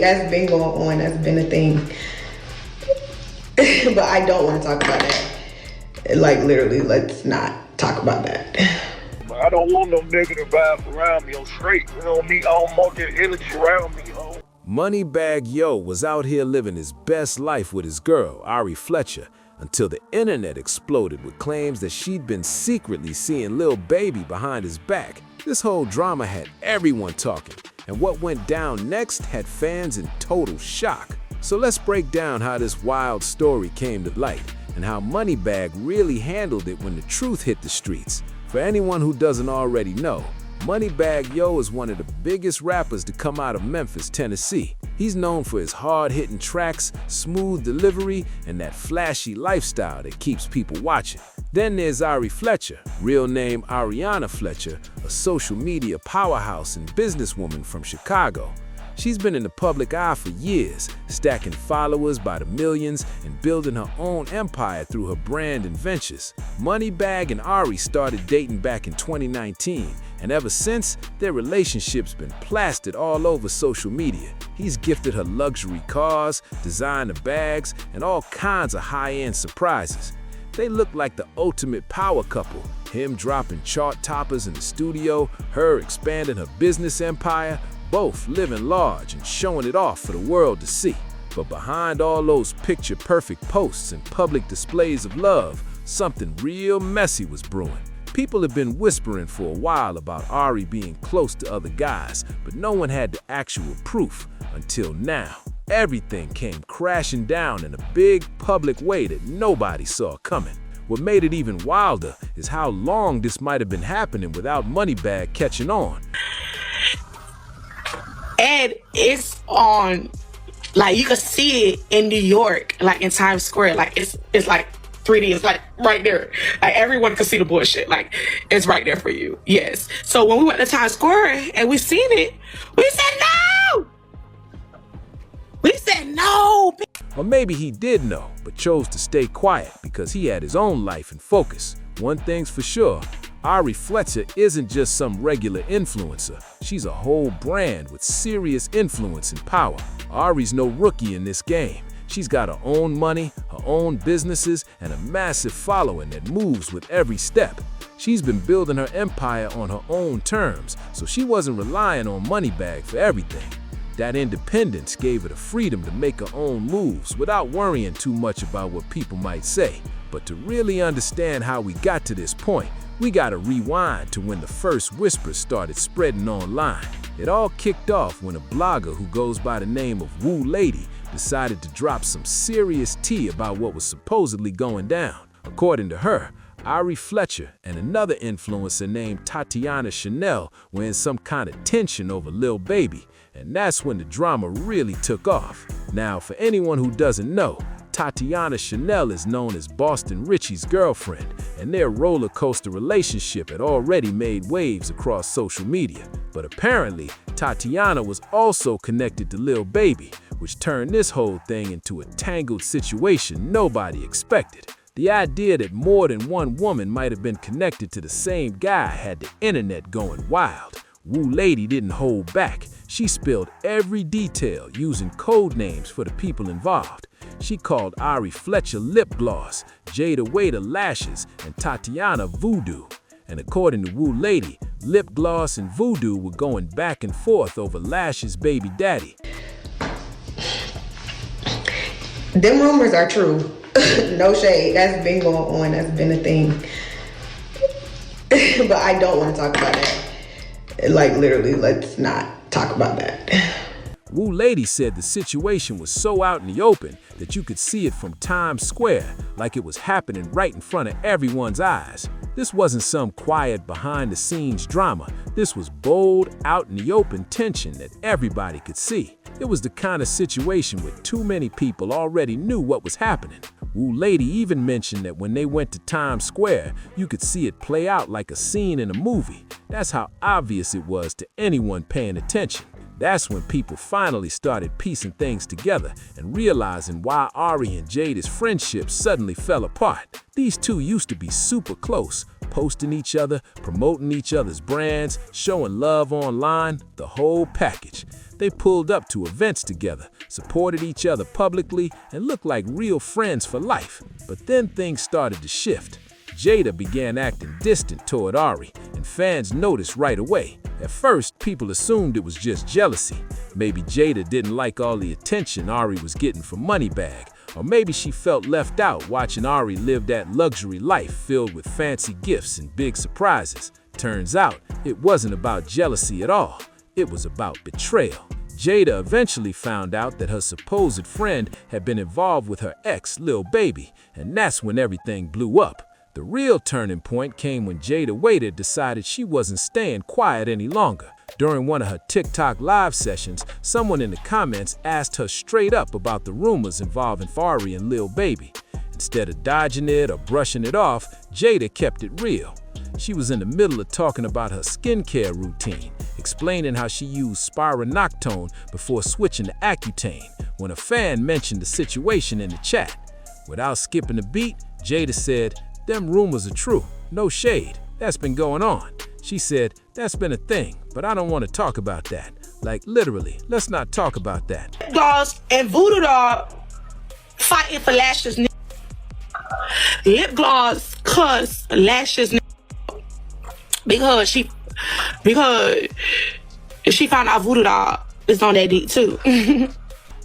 shade. That's been going on. That's been a thing. But I don't want to talk about that. Like, literally, let's not talk about that. I don't want no negative vibes around me. I'm straight. You know me, I don't want that energy around me. MoneyBagg Yo was out here living his best life with his girl, Ari Fletcher, until the internet exploded with claims that she'd been secretly seeing Lil Baby behind his back. This whole drama had everyone talking, and what went down next had fans in total shock. So let's break down how this wild story came to light, and how MoneyBagg really handled it when the truth hit the streets. For anyone who doesn't already know, MoneyBagg Yo is one of the biggest rappers to come out of Memphis, Tennessee. He's known for his hard-hitting tracks, smooth delivery, and that flashy lifestyle that keeps people watching. Then there's Ari Fletcher, real name Ariana Fletcher, a social media powerhouse and businesswoman from Chicago. She's been in the public eye for years, stacking followers by the millions and building her own empire through her brand and ventures. MoneyBagg and Ari started dating back in 2019, and ever since, their relationship's been plastered all over social media. He's gifted her luxury cars, designer bags, and all kinds of high-end surprises. They look like the ultimate power couple, him dropping chart toppers in the studio, her expanding her business empire, both living large and showing it off for the world to see. But behind all those picture-perfect posts and public displays of love, something real messy was brewing. People have been whispering for a while about Ari being close to other guys, but no one had the actual proof until now. Everything came crashing down in a big public way that nobody saw coming. What made it even wilder is how long this might have been happening without MoneyBagg catching on. And it's on, like, you can see it in New York, like in Times Square. Like it's like 3D, it's like right there. Like everyone can see the bullshit. Like it's right there for you. Yes. So when we went to Times Square and we seen it, we said no. We said no. Or maybe he did know, but chose to stay quiet because he had his own life and focus. One thing's for sure, Ari Fletcher isn't just some regular influencer. She's a whole brand with serious influence and power. Ari's no rookie in this game. She's got her own money, her own businesses, and a massive following that moves with every step. She's been building her empire on her own terms, so she wasn't relying on MoneyBagg for everything. That independence gave her the freedom to make her own moves without worrying too much about what people might say. But to really understand how we got to this point, we gotta rewind to when the first whispers started spreading online. It all kicked off when a blogger who goes by the name of Woo Lady decided to drop some serious tea about what was supposedly going down. According to her, Ari Fletcher and another influencer named Tatiana Chanel were in some kind of tension over Lil Baby, and that's when the drama really took off. Now, for anyone who doesn't know, Tatiana Chanel is known as Boston Richie's girlfriend, and their roller coaster relationship had already made waves across social media. But apparently, Tatiana was also connected to Lil Baby, which turned this whole thing into a tangled situation nobody expected. The idea that more than one woman might have been connected to the same guy had the internet going wild. Woo Lady didn't hold back. She spilled every detail using code names for the people involved. She called Ari Fletcher lip gloss, Jada lashes, and Tatiana voodoo. And according to Woo Lady, lip gloss and voodoo were going back and forth over Lash's baby daddy. Them rumors are true. No shade. That's been going on. That's been a thing. But I don't want to talk about that. Like, literally, let's not talk about that. Woo Lady said the situation was so out in the open that you could see it from Times Square, like it was happening right in front of everyone's eyes. This wasn't some quiet behind-the-scenes drama. This was bold, out-in-the-open tension that everybody could see. It was the kind of situation where too many people already knew what was happening. Woo Lady even mentioned that when they went to Times Square, you could see it play out like a scene in a movie. That's how obvious it was to anyone paying attention. That's when people finally started piecing things together and realizing why Ari and Jada's friendship suddenly fell apart. These two used to be super close, posting each other, promoting each other's brands, showing love online, the whole package. They pulled up to events together, supported each other publicly, and looked like real friends for life. But then things started to shift. Jada began acting distant toward Ari, and fans noticed right away. At first, people assumed it was just jealousy. Maybe Jada didn't like all the attention Ari was getting from MoneyBagg, or maybe she felt left out watching Ari live that luxury life filled with fancy gifts and big surprises. Turns out, it wasn't about jealousy at all. It was about betrayal. Jada eventually found out that her supposed friend had been involved with her ex, Lil Baby, and that's when everything blew up. The real turning point came when Jada Waiter decided she wasn't staying quiet any longer. During one of her TikTok live sessions, someone in the comments asked her straight up about the rumors involving Ari and Lil Baby. Instead of dodging it or brushing it off, Jada kept it real. She was in the middle of talking about her skincare routine, explaining how she used spironolactone before switching to Accutane, when a fan mentioned the situation in the chat. Without skipping a beat, Jada said, "Them rumors are true, no shade, that's been going on." She said, "That's been a thing, but I don't want to talk about that. Like literally, let's not talk about that." Gloss and Voodoo Doll fighting for Lashes. Lip Gloss cuss Lashes because she found out Voodoo Doll is on that dick too.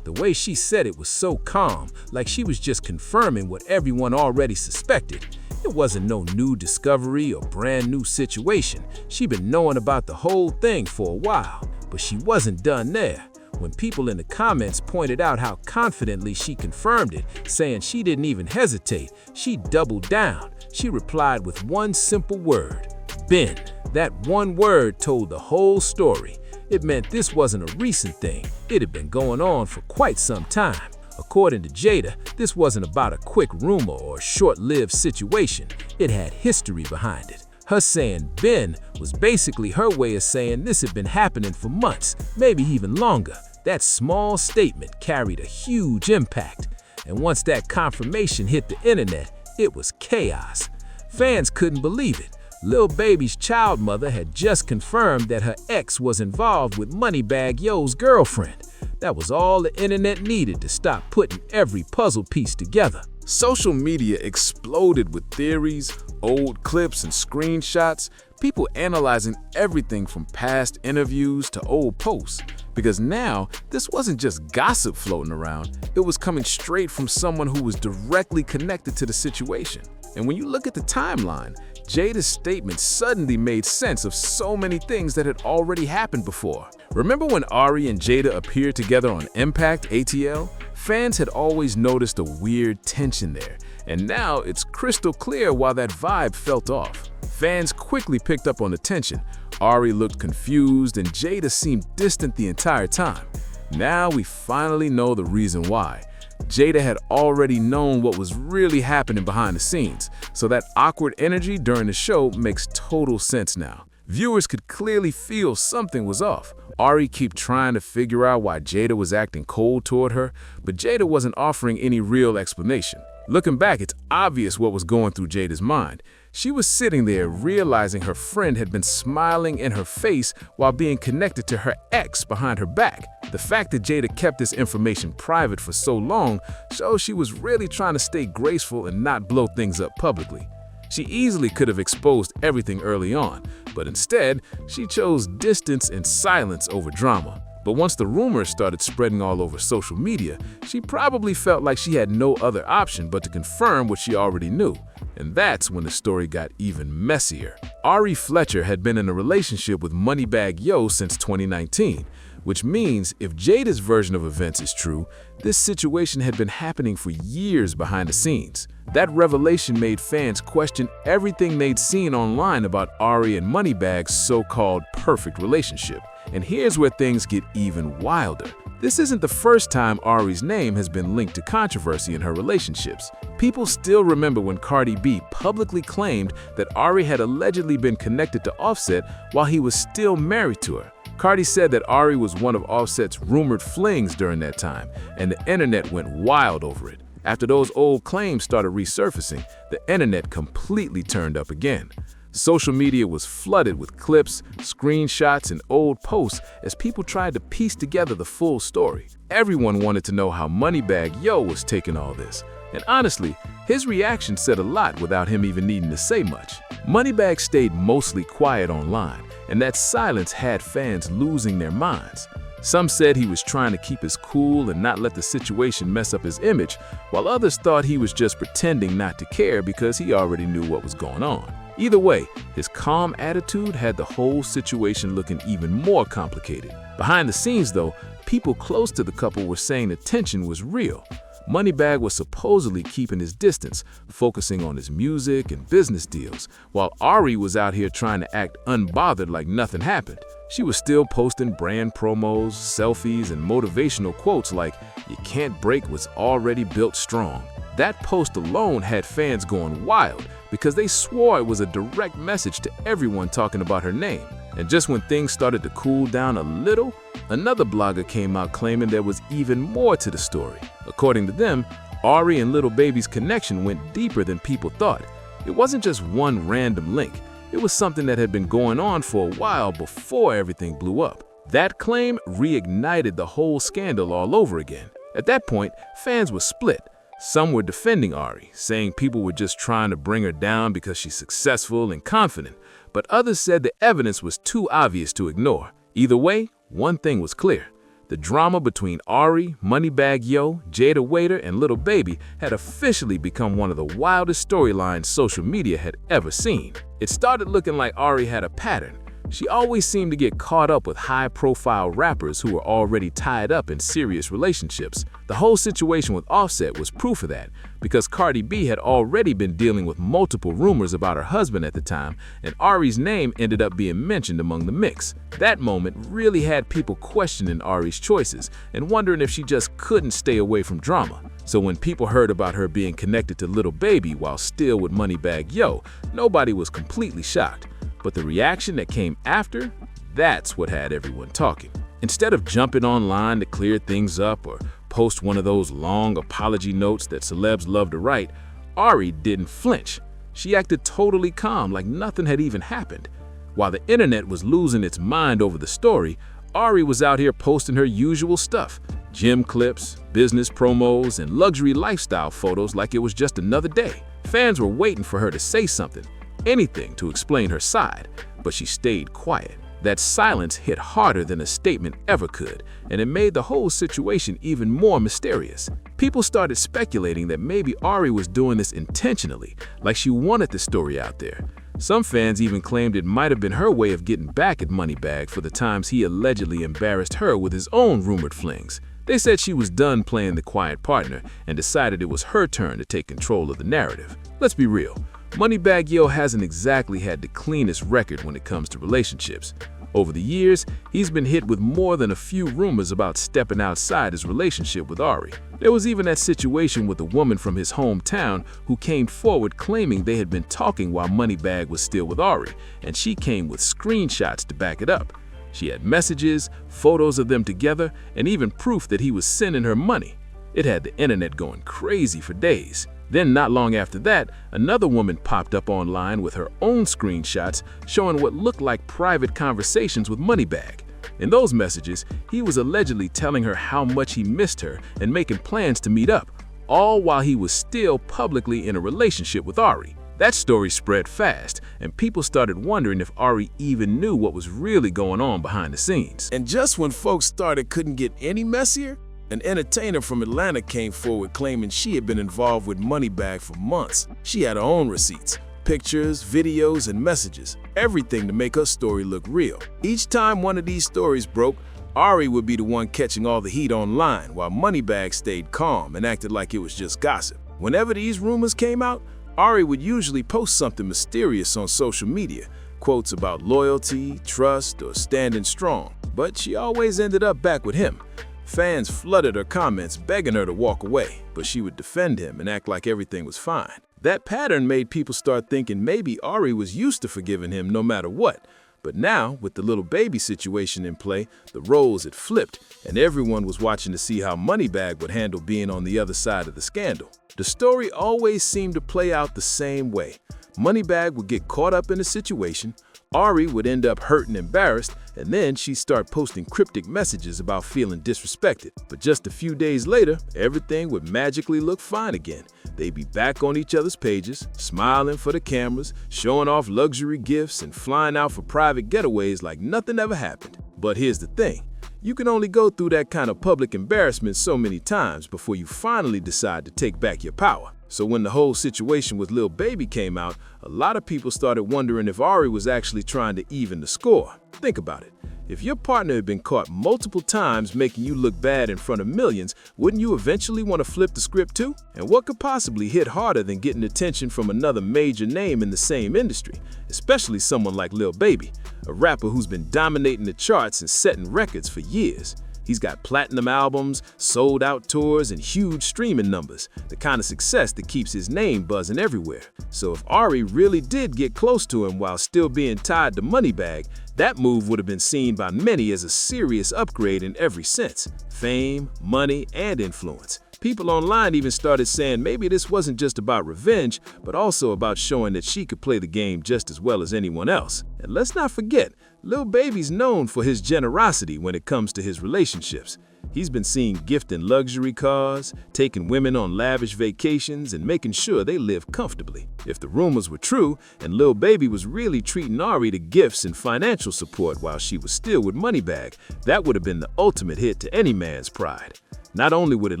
The way she said it was so calm, like she was just confirming what everyone already suspected. It wasn't no new discovery or brand new situation. She'd been knowing about the whole thing for a while, but she wasn't done there. When people in the comments pointed out how confidently she confirmed it, saying she didn't even hesitate, she doubled down. She replied with one simple word, "Been." That one word told the whole story. It meant this wasn't a recent thing. It had been going on for quite some time. According to Jada, this wasn't about a quick rumor or a short-lived situation. It had history behind it. Her saying "been" was basically her way of saying this had been happening for months, maybe even longer. That small statement carried a huge impact. And once that confirmation hit the internet, it was chaos. Fans couldn't believe it. Lil Baby's child mother had just confirmed that her ex was involved with MoneyBagg Yo's girlfriend. That was all the internet needed to stop putting every puzzle piece together. Social media exploded with theories, old clips and screenshots, people analyzing everything from past interviews to old posts. Because now, this wasn't just gossip floating around, it was coming straight from someone who was directly connected to the situation. And when you look at the timeline, Jada's statement suddenly made sense of so many things that had already happened before. Remember when Ari and Jada appeared together on Impact ATL? Fans had always noticed a weird tension there, and now it's crystal clear why that vibe felt off. Fans quickly picked up on the tension. Ari looked confused and Jada seemed distant the entire time. Now we finally know the reason why. Jada had already known what was really happening behind the scenes, so that awkward energy during the show makes total sense now. Viewers could clearly feel something was off. Ari kept trying to figure out why Jada was acting cold toward her, but Jada wasn't offering any real explanation. Looking back, it's obvious what was going through Jada's mind. She was sitting there realizing her friend had been smiling in her face while being connected to her ex behind her back. The fact that Jada kept this information private for so long shows she was really trying to stay graceful and not blow things up publicly. She easily could have exposed everything early on, but instead, she chose distance and silence over drama. But once the rumors started spreading all over social media, she probably felt like she had no other option but to confirm what she already knew. And that's when the story got even messier. Ari Fletcher had been in a relationship with MoneyBagg Yo since 2019, which means if Jada's version of events is true, this situation had been happening for years behind the scenes. That revelation made fans question everything they'd seen online about Ari and MoneyBagg's so-called perfect relationship. And here's where things get even wilder. This isn't the first time Ari's name has been linked to controversy in her relationships. People still remember when Cardi B publicly claimed that Ari had allegedly been connected to Offset while he was still married to her. Cardi said that Ari was one of Offset's rumored flings during that time, and the internet went wild over it. After those old claims started resurfacing, the internet completely turned up again. Social media was flooded with clips, screenshots, and old posts as people tried to piece together the full story. Everyone wanted to know how MoneyBagg Yo was taking all this. And honestly, his reaction said a lot without him even needing to say much. MoneyBagg stayed mostly quiet online, and that silence had fans losing their minds. Some said he was trying to keep his cool and not let the situation mess up his image, while others thought he was just pretending not to care because he already knew what was going on. Either way, his calm attitude had the whole situation looking even more complicated. Behind the scenes, though, people close to the couple were saying the tension was real. MoneyBagg was supposedly keeping his distance, focusing on his music and business deals, while Ari was out here trying to act unbothered like nothing happened. She was still posting brand promos, selfies, and motivational quotes like, "You can't break what's already built strong." That post alone had fans going wild because they swore it was a direct message to everyone talking about her name. And just when things started to cool down a little, another blogger came out claiming there was even more to the story. According to them, Ari and Lil Baby's connection went deeper than people thought. It wasn't just one random link. It was something that had been going on for a while before everything blew up. That claim reignited the whole scandal all over again. At that point, fans were split. Some were defending Ari, saying people were just trying to bring her down because she's successful and confident, but others said the evidence was too obvious to ignore. Either way, one thing was clear. The drama between Ari, MoneyBagg Yo, Jada Waiter, and Lil Baby had officially become one of the wildest storylines social media had ever seen. It started looking like Ari had a pattern. She always seemed to get caught up with high-profile rappers who were already tied up in serious relationships. The whole situation with Offset was proof of that, because Cardi B had already been dealing with multiple rumors about her husband at the time, and Ari's name ended up being mentioned among the mix. That moment really had people questioning Ari's choices and wondering if she just couldn't stay away from drama. So when people heard about her being connected to Lil Baby while still with MoneyBagg Yo, nobody was completely shocked. But the reaction that came after, that's what had everyone talking. Instead of jumping online to clear things up or post one of those long apology notes that celebs love to write, Ari didn't flinch. She acted totally calm, like nothing had even happened. While the internet was losing its mind over the story, Ari was out here posting her usual stuff: gym clips, business promos, and luxury lifestyle photos like it was just another day. Fans were waiting for her to say something, anything to explain her side, but she stayed quiet. That silence hit harder than a statement ever could, and it made the whole situation even more mysterious. People started speculating that maybe Ari was doing this intentionally, like she wanted the story out there. Some fans even claimed it might have been her way of getting back at MoneyBagg for the times he allegedly embarrassed her with his own rumored flings. They said she was done playing the quiet partner and decided it was her turn to take control of the narrative. Let's be real. MoneyBagg Yo hasn't exactly had the cleanest record when it comes to relationships. Over the years, he's been hit with more than a few rumors about stepping outside his relationship with Ari. There was even that situation with a woman from his hometown who came forward claiming they had been talking while MoneyBagg was still with Ari, and she came with screenshots to back it up. She had messages, photos of them together, and even proof that he was sending her money. It had the internet going crazy for days. Then, not long after that, another woman popped up online with her own screenshots showing what looked like private conversations with MoneyBagg. In those messages, he was allegedly telling her how much he missed her and making plans to meet up, all while he was still publicly in a relationship with Ari. That story spread fast, and people started wondering if Ari even knew what was really going on behind the scenes. And just when folks thought it couldn't get any messier, an entertainer from Atlanta came forward claiming she had been involved with MoneyBagg for months. She had her own receipts, pictures, videos, and messages, everything to make her story look real. Each time one of these stories broke, Ari would be the one catching all the heat online, while MoneyBagg stayed calm and acted like it was just gossip. Whenever these rumors came out, Ari would usually post something mysterious on social media, quotes about loyalty, trust, or standing strong, but she always ended up back with him. Fans flooded her comments begging her to walk away, but she would defend him and act like everything was fine. That pattern made people start thinking maybe Ari was used to forgiving him no matter what. But now, with the Lil Baby situation in play, the roles had flipped, and everyone was watching to see how MoneyBagg would handle being on the other side of the scandal. The story always seemed to play out the same way. MoneyBagg would get caught up in a situation, Ari would end up hurt and embarrassed, and then she'd start posting cryptic messages about feeling disrespected. But just a few days later, everything would magically look fine again. They'd be back on each other's pages, smiling for the cameras, showing off luxury gifts, and flying out for private getaways like nothing ever happened. But here's the thing. You can only go through that kind of public embarrassment so many times before you finally decide to take back your power. So when the whole situation with Lil Baby came out, a lot of people started wondering if Ari was actually trying to even the score. Think about it. If your partner had been caught multiple times making you look bad in front of millions, wouldn't you eventually want to flip the script too? And what could possibly hit harder than getting attention from another major name in the same industry, especially someone like Lil Baby, a rapper who's been dominating the charts and setting records for years? He's got platinum albums, sold-out tours, and huge streaming numbers, the kind of success that keeps his name buzzing everywhere. So if Ari really did get close to him while still being tied to MoneyBagg, that move would have been seen by many as a serious upgrade in every sense: fame, money, and influence. People online even started saying maybe this wasn't just about revenge, but also about showing that she could play the game just as well as anyone else. And let's not forget, Lil Baby's known for his generosity when it comes to his relationships. He's been seen gifting luxury cars, taking women on lavish vacations, and making sure they live comfortably. If the rumors were true, and Lil Baby was really treating Ari to gifts and financial support while she was still with MoneyBagg, that would have been the ultimate hit to any man's pride. Not only would it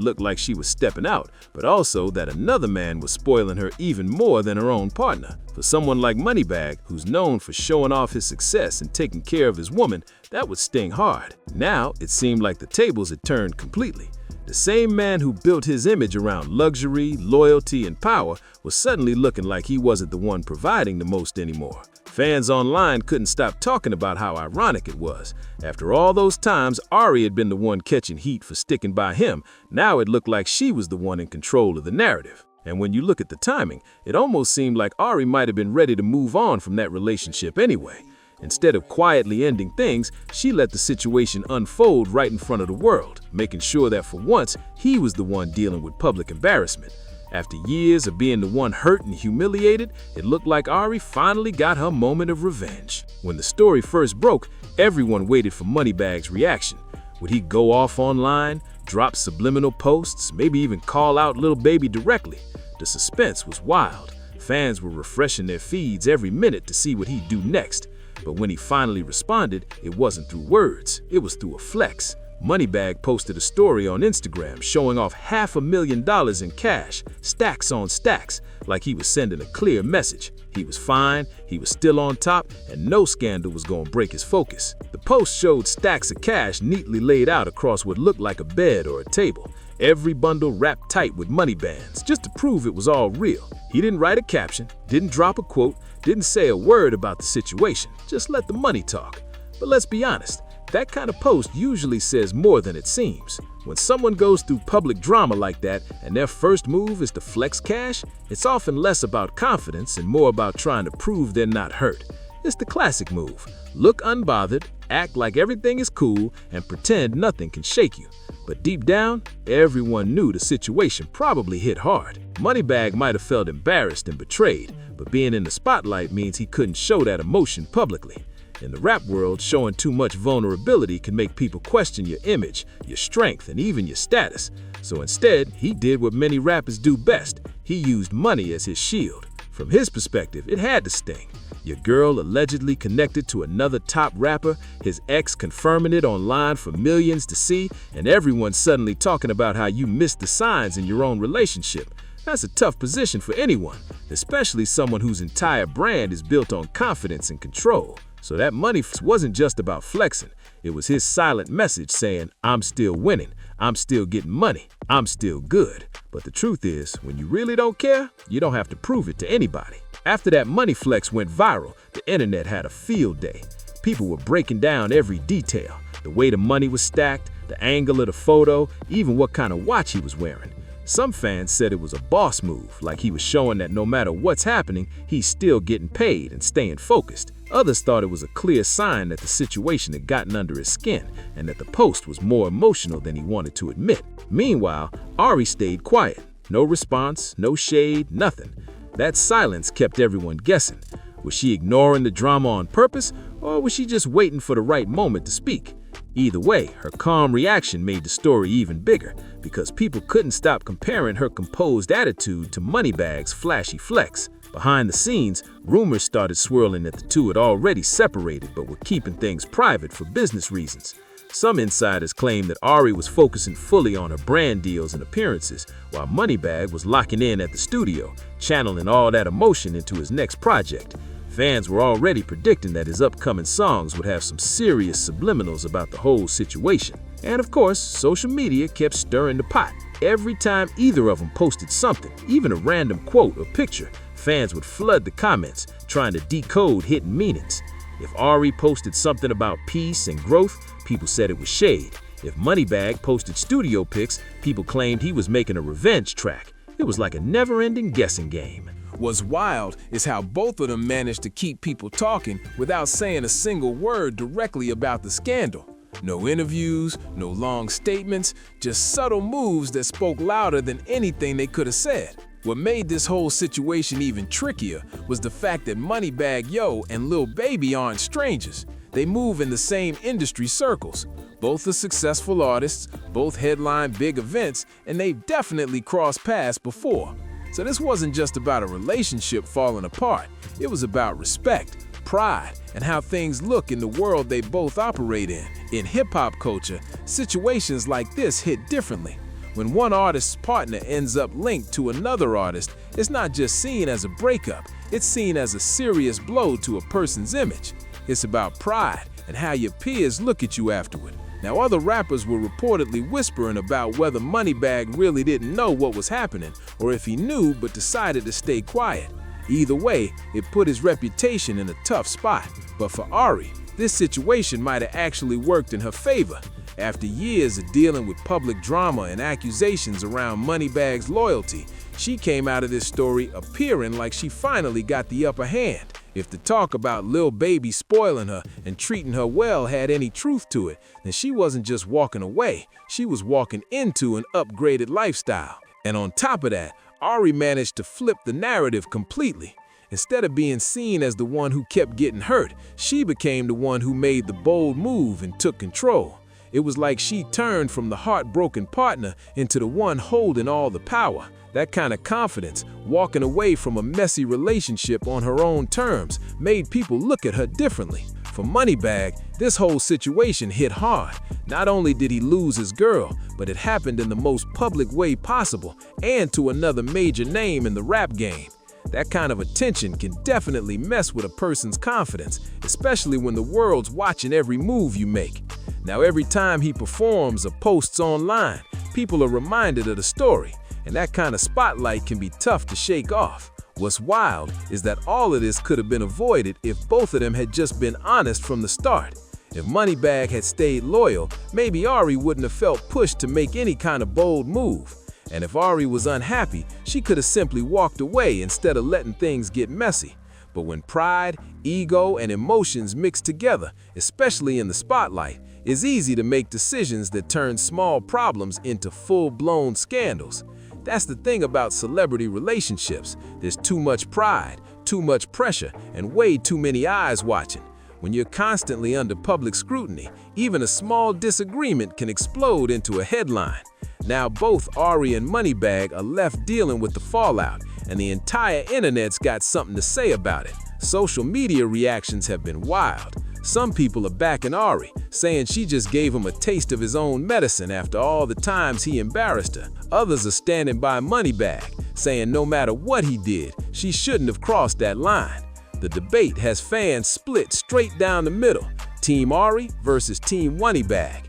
look like she was stepping out, but also that another man was spoiling her even more than her own partner. For someone like MoneyBagg, who's known for showing off his success and taking care of his woman, that would sting hard. Now, it seemed like the tables had turned completely. The same man who built his image around luxury, loyalty, and power was suddenly looking like he wasn't the one providing the most anymore. Fans online couldn't stop talking about how ironic it was. After all those times Ari had been the one catching heat for sticking by him, now it looked like she was the one in control of the narrative. And when you look at the timing, it almost seemed like Ari might have been ready to move on from that relationship anyway. Instead of quietly ending things, she let the situation unfold right in front of the world, making sure that for once, he was the one dealing with public embarrassment. After years of being the one hurt and humiliated, it looked like Ari finally got her moment of revenge. When the story first broke, everyone waited for MoneyBagg's reaction. Would he go off online, drop subliminal posts, maybe even call out Lil Baby directly? The suspense was wild. Fans were refreshing their feeds every minute to see what he'd do next. But when he finally responded, it wasn't through words, it was through a flex. MoneyBagg posted a story on Instagram showing off $500,000 in cash, stacks on stacks, like he was sending a clear message. He was fine, he was still on top, and no scandal was going to break his focus. The post showed stacks of cash neatly laid out across what looked like a bed or a table, every bundle wrapped tight with money bands, just to prove it was all real. He didn't write a caption, didn't drop a quote, didn't say a word about the situation, just let the money talk. But let's be honest, that kind of post usually says more than it seems. When someone goes through public drama like that and their first move is to flex cash, it's often less about confidence and more about trying to prove they're not hurt. It's the classic move. Look unbothered, act like everything is cool, and pretend nothing can shake you. But deep down, everyone knew the situation probably hit hard. MoneyBagg might have felt embarrassed and betrayed, but being in the spotlight means he couldn't show that emotion publicly. In the rap world, showing too much vulnerability can make people question your image, your strength, and even your status. So instead, he did what many rappers do best. He used money as his shield. From his perspective, it had to sting. Your girl allegedly connected to another top rapper, his ex confirming it online for millions to see, and everyone suddenly talking about how you missed the signs in your own relationship. That's a tough position for anyone, especially someone whose entire brand is built on confidence and control. So that money wasn't just about flexing. It was his silent message saying, I'm still winning, I'm still getting money, I'm still good. But the truth is, when you really don't care, you don't have to prove it to anybody. After that money flex went viral, the internet had a field day. People were breaking down every detail, the way the money was stacked, the angle of the photo, even what kind of watch he was wearing. Some fans said it was a boss move, like he was showing that no matter what's happening, he's still getting paid and staying focused. Others thought it was a clear sign that the situation had gotten under his skin and that the post was more emotional than he wanted to admit. Meanwhile, Ari stayed quiet. No response, no shade, nothing. That silence kept everyone guessing. Was she ignoring the drama on purpose, or was she just waiting for the right moment to speak? Either way, her calm reaction made the story even bigger, because people couldn't stop comparing her composed attitude to MoneyBagg's flashy flex. Behind the scenes, rumors started swirling that the two had already separated but were keeping things private for business reasons. Some insiders claimed that Ari was focusing fully on her brand deals and appearances, while MoneyBagg was locking in at the studio, channeling all that emotion into his next project. Fans were already predicting that his upcoming songs would have some serious subliminals about the whole situation. And of course, social media kept stirring the pot. Every time either of them posted something, even a random quote or picture, fans would flood the comments, trying to decode hidden meanings. If Ari posted something about peace and growth, people said it was shade. If MoneyBagg posted studio pics, people claimed he was making a revenge track. It was like a never-ending guessing game. What's wild is how both of them managed to keep people talking without saying a single word directly about the scandal. No interviews, no long statements, just subtle moves that spoke louder than anything they could have said. What made this whole situation even trickier was the fact that MoneyBagg Yo and Lil Baby aren't strangers. They move in the same industry circles. Both are successful artists, both headline big events, and they've definitely crossed paths before. So this wasn't just about a relationship falling apart. It was about respect, pride, and how things look in the world they both operate in. In hip-hop culture, situations like this hit differently. When one artist's partner ends up linked to another artist, it's not just seen as a breakup, it's seen as a serious blow to a person's image. It's about pride and how your peers look at you afterward. Now, other rappers were reportedly whispering about whether MoneyBagg really didn't know what was happening, or if he knew but decided to stay quiet. Either way, it put his reputation in a tough spot. But for Ari, this situation might have actually worked in her favor. After years of dealing with public drama and accusations around MoneyBagg's loyalty, she came out of this story appearing like she finally got the upper hand. If the talk about Lil Baby spoiling her and treating her well had any truth to it, then she wasn't just walking away, she was walking into an upgraded lifestyle. And on top of that, Ari managed to flip the narrative completely. Instead of being seen as the one who kept getting hurt, she became the one who made the bold move and took control. It was like she turned from the heartbroken partner into the one holding all the power. That kind of confidence, walking away from a messy relationship on her own terms, made people look at her differently. For MoneyBagg, this whole situation hit hard. Not only did he lose his girl, but it happened in the most public way possible and to another major name in the rap game. That kind of attention can definitely mess with a person's confidence, especially when the world's watching every move you make. Now, every time he performs or posts online, people are reminded of the story, and that kind of spotlight can be tough to shake off. What's wild is that all of this could have been avoided if both of them had just been honest from the start. If MoneyBagg had stayed loyal, maybe Ari wouldn't have felt pushed to make any kind of bold move. And if Ari was unhappy, she could have simply walked away instead of letting things get messy. But when pride, ego, and emotions mix together, especially in the spotlight, it's easy to make decisions that turn small problems into full-blown scandals. That's the thing about celebrity relationships. There's too much pride, too much pressure, and way too many eyes watching. When you're constantly under public scrutiny, even a small disagreement can explode into a headline. Now both Ari and MoneyBagg are left dealing with the fallout, and the entire internet's got something to say about it. Social media reactions have been wild. Some people are backing Ari, saying she just gave him a taste of his own medicine after all the times he embarrassed her. Others are standing by MoneyBagg, saying no matter what he did, she shouldn't have crossed that line. The debate has fans split straight down the middle, Team Ari versus Team MoneyBagg.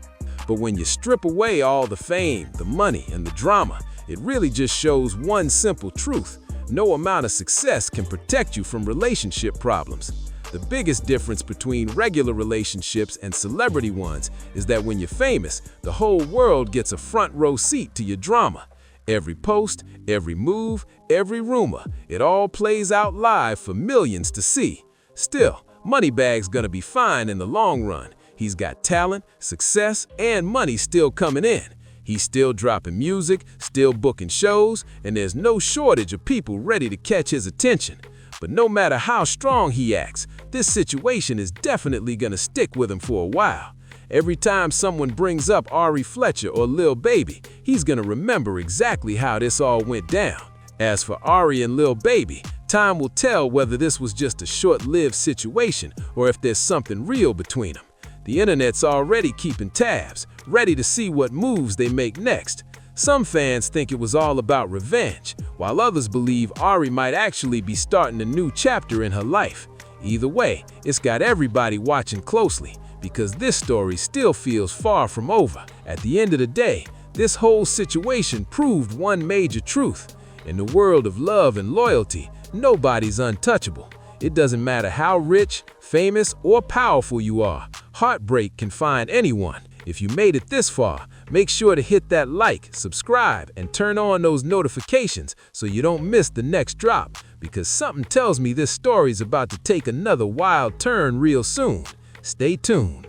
But when you strip away all the fame, the money, and the drama, it really just shows one simple truth. No amount of success can protect you from relationship problems. The biggest difference between regular relationships and celebrity ones is that when you're famous, the whole world gets a front row seat to your drama. Every post, every move, every rumor, it all plays out live for millions to see. Still, MoneyBagg's gonna be fine in the long run. He's got talent, success, and money still coming in. He's still dropping music, still booking shows, and there's no shortage of people ready to catch his attention. But no matter how strong he acts, this situation is definitely gonna stick with him for a while. Every time someone brings up Ari Fletcher or Lil Baby, he's gonna remember exactly how this all went down. As for Ari and Lil Baby, time will tell whether this was just a short-lived situation or if there's something real between them. The internet's already keeping tabs, ready to see what moves they make next. Some fans think it was all about revenge, while others believe Ari might actually be starting a new chapter in her life. Either way, it's got everybody watching closely, because this story still feels far from over. At the end of the day, this whole situation proved one major truth. In the world of love and loyalty, nobody's untouchable. It doesn't matter how rich, famous, or powerful you are, heartbreak can find anyone. If you made it this far, make sure to hit that like, subscribe, and turn on those notifications so you don't miss the next drop, because something tells me this story's about to take another wild turn real soon. Stay tuned.